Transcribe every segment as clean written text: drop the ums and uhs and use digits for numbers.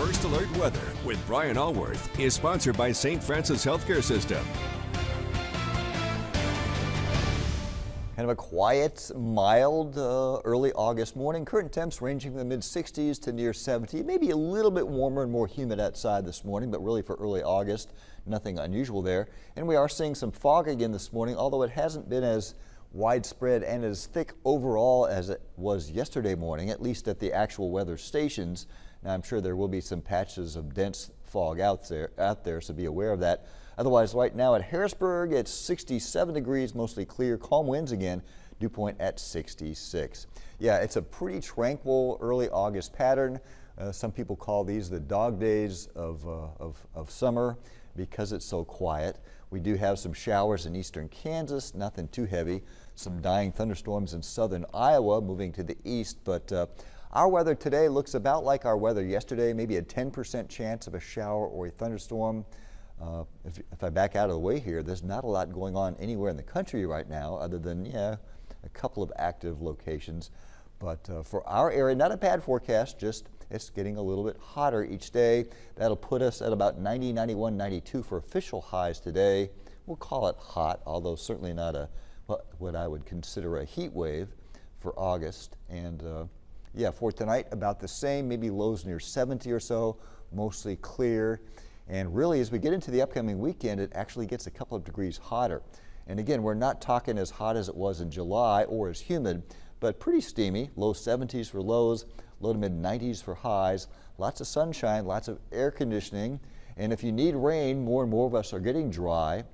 First Alert Weather with Brian Allworth is sponsored by St. Francis Healthcare System. Kind of a quiet, mild early August morning. Current temps ranging from the mid-60s to near 70. Maybe a little bit warmer and more humid outside this morning, but really for early August, nothing unusual there. And we are seeing some fog again this morning, although it hasn't been as widespread and as thick overall as it was yesterday morning, at least at the actual weather stations. Now, I'm sure there will be some patches of dense fog out there, so be aware of that. Otherwise, right now at Harrisburg, it's 67 degrees, mostly clear, calm winds again, dew point at 66. Yeah, it's a pretty tranquil early August pattern. Some people call these the dog days of summer because it's so quiet. We do have some showers in eastern Kansas, nothing too heavy. Some dying thunderstorms in southern Iowa moving to the east, but our weather today looks about like our weather yesterday, maybe a 10% chance of a shower or a thunderstorm. If I back out of the way here, there's not a lot going on anywhere in the country right now other than, a couple of active locations. But for our area, not a bad forecast, just it's getting a little bit hotter each day. That'll put us at about 90, 91, 92 for official highs today. We'll call it hot, although certainly not what I would consider a heat wave for August. And for tonight, about the same, maybe lows near 70 or so, mostly clear. And really, as we get into the upcoming weekend, it actually gets a couple of degrees hotter. And again, we're not talking as hot as it was in July or as humid, but pretty steamy, low 70s for lows, low to mid 90s for highs, lots of sunshine, lots of air conditioning. And if you need rain, more and more of us are getting dry.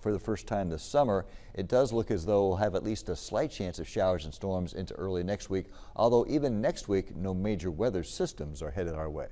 For the first time this summer, it does look as though we'll have at least a slight chance of showers and storms into early next week, although even next week, no major weather systems are headed our way.